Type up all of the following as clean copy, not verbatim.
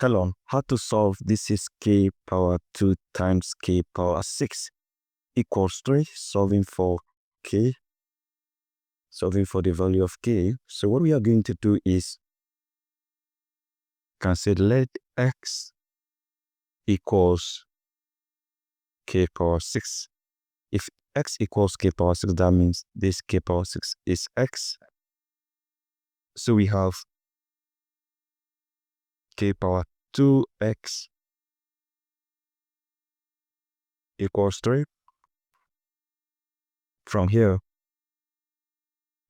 Hello, how to solve this is k power 2 times k power 6 equals 3, solving for k, solving for the value of k. So what we are going to do is, can say let x equals k power 6. If x equals k power 6, that means this k power 6 is x. So we have k power 2x equals 3. From here,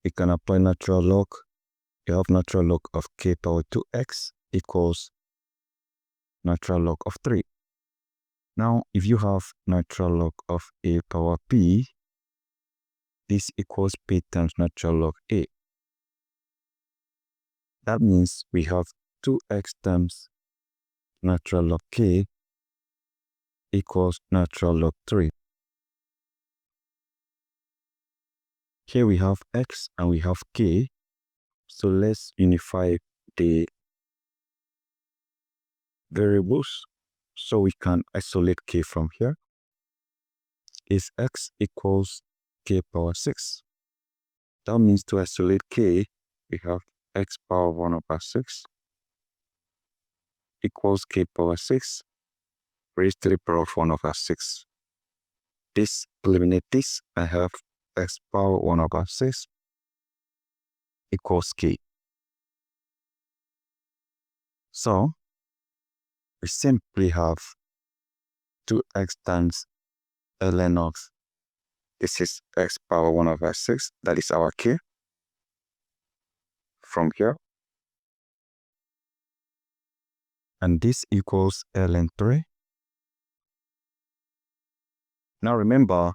we can apply natural log. You have natural log of k power 2x equals natural log of 3. Now, if you have natural log of a power p, this equals p times natural log a. That means we have 2x times natural log k equals natural log 3. Here we have x and we have k. So let's unify the variables so we can isolate k from here. Is x equals k power 6. That means to isolate k, we have x power 1 over 6 equals k power 6 raised to the power of 1 over 6. This eliminate this, I have x power 1 over 6 equals k. So we simply have 2x times ln of, this is x power 1 over 6, that is our k. From here, and this equals ln 3. Now remember,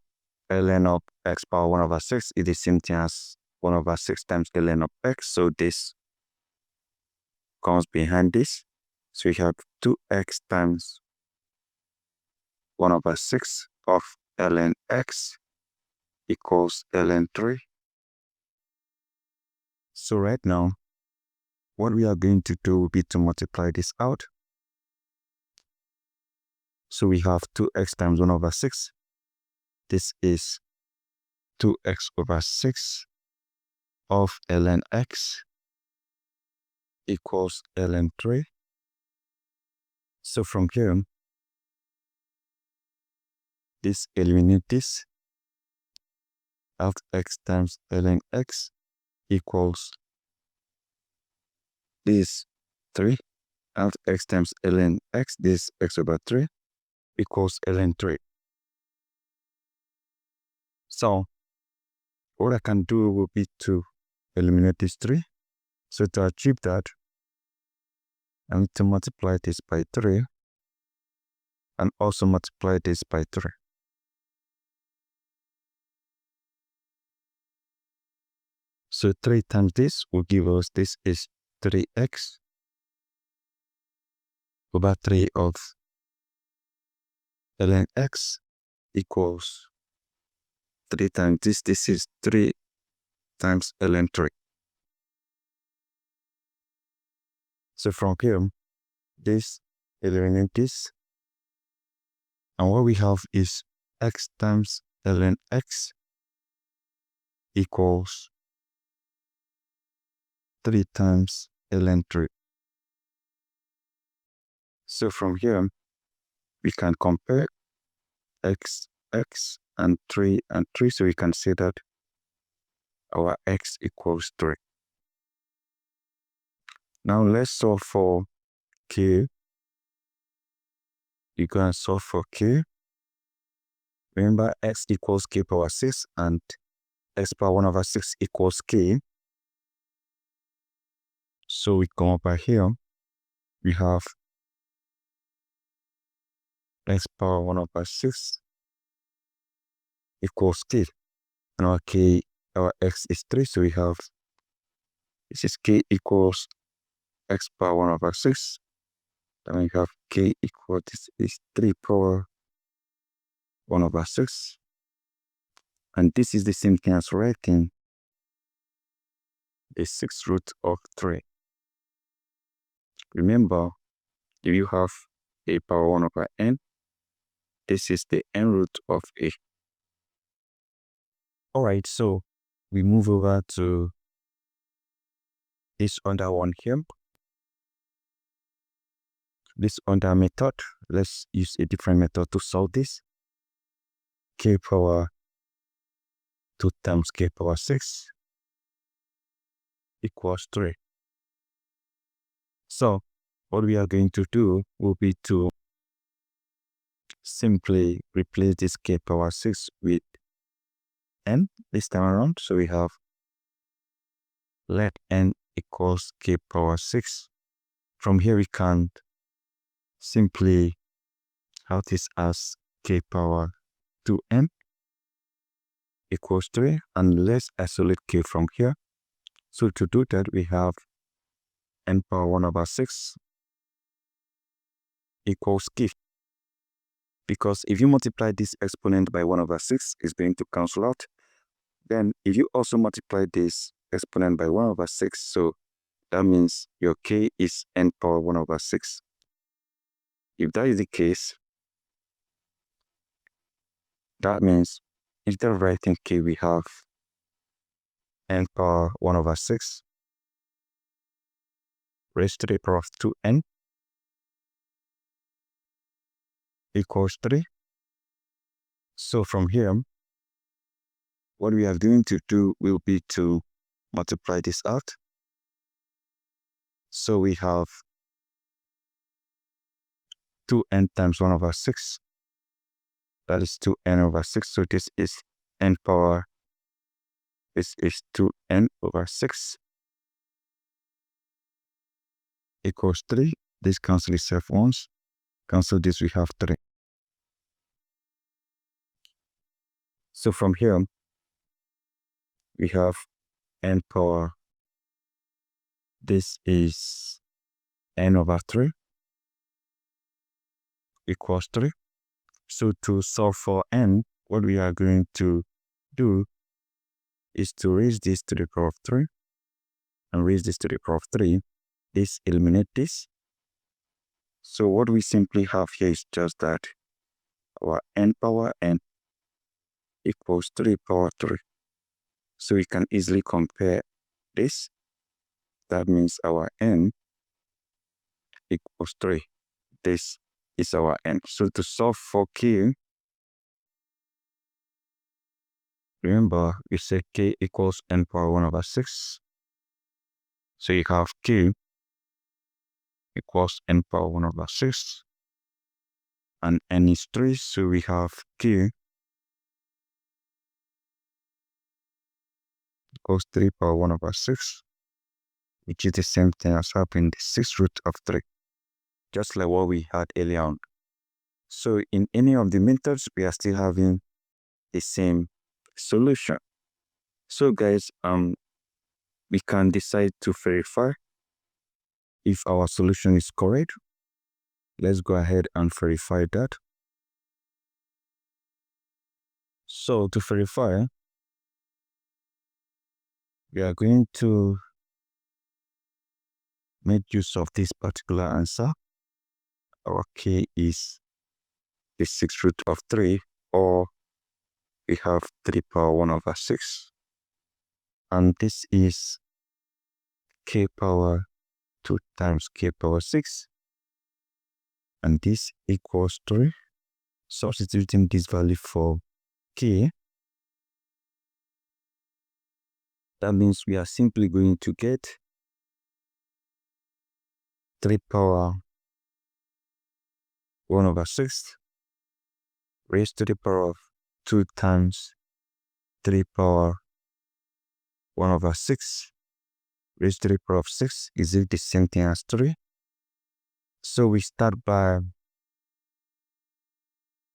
ln of x power 1 over 6 is the same thing as 1 over 6 times ln of x, so this comes behind this. So we have 2x times 1 over 6 of ln x equals ln 3. So right now, what we are going to do will be to multiply this out. So we have 2x times 1 over 6. This is 2x over 6 of ln x equals ln 3. So from here, this eliminate this. Out x times ln x equals this 3. Out x times ln x, this x over 3 equals ln 3. So what I can do will be to eliminate this 3. So to achieve that, I need to multiply this by 3 and also multiply this by 3. So 3 times this will give us, this is 3x over 3 of ln x equals 3 times this, this is 3 times ln 3. So from here, this eliminate this, and what we have is x times ln x equals 3 times ln 3. So from here, we can compare x, and 3, so we can say that our x equals 3. Now let's solve for k. You can solve for k. Remember, x equals k power 6 and x power 1 over 6 equals k. So we come over here, we have x power 1 over 6 equals k. And our k, our x is 3, so we have, this is k equals x power 1 over 6. Then we have k equals, this is 3 power 1 over 6. And this is the same thing as writing the 6th root of 3. Remember, if you have a power 1 over n, this is the n root of a. Alright, so we move over to this other one here. This other method, let's use a different method to solve this. K power 2 times k power 6 equals 3. So what we are going to do will be to simply replace this k power 6 with n this time around. So we have let n equals k power 6. From here we can simply have this as k power 2n equals 3, and let's isolate k from here. So to do that, we have n power 1 over 6 equals k. Because if you multiply this exponent by 1 over 6, it's going to cancel out. Then if you also multiply this exponent by 1 over 6, so that means your k is n power 1 over 6. If that is the case, that means instead of writing k, we have n power 1 over 6 raised to the power of 2n equals 3. So from here, what we are going to do will be to multiply this out. So we have 2n times 1 over 6. That is 2n over 6. So this is n power, this is 2n over 6 equals 3. This cancels itself once. Cancel this, we have 3. So from here, we have n power, this is n over 3 equals 3. So to solve for n, what we are going to do is to raise this to the power of 3 and raise this to the power of 3. This eliminate this. So what we simply have here is just that our n power n equals 3 power 3. So we can easily compare this. That means our n equals 3. This is our n. So to solve for k, remember we said k equals n power 1 over 6. So you have k equals n power 1 over 6. And n is 3, so we have k equals 3 power 1 over 6, which is the same thing as having the 6th root of 3, just like what we had earlier on. So in any of the methods, we are still having the same solution. So guys, we can decide to verify if our solution is correct. Let's go ahead and verify that. So to verify, we are going to make use of this particular answer. Our k is the 6th root of 3, or we have 3 power 1 over 6. And this is k power 2 times k power 6. And this equals 3. Substituting this value for k, that means we are simply going to get 3 power 1 over 6 raised to the power of 2 times 3 power 1 over 6 raised to the power of 6 is it the same thing as 3. So we start by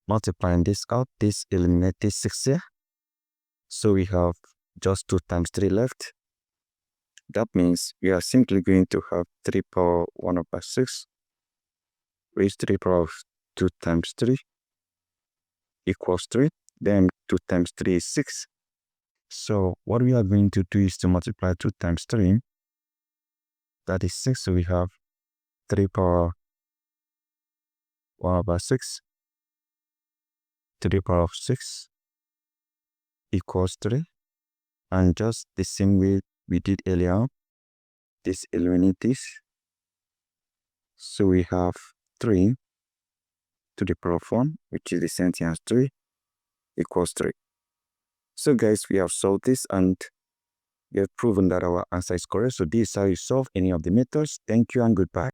multiplying this out. This eliminates this 6 here. So we have just 2 times 3 left. That means we are simply going to have 3 power 1 over 6 raised to the power of 2 times 3 equals 3. Then 2 times 3 is 6. So what we are going to do is to multiply 2 times 3. That is 6. So we have 3 power 1 over 6 to the power of 6 equals 3. And just the same way we did earlier, this eliminate this. So we have 3 to the power of 1, which is the same thing as 3, equals 3. So guys, we have solved this and we have proven that our answer is correct. So this is how you solve any of the methods. Thank you and goodbye.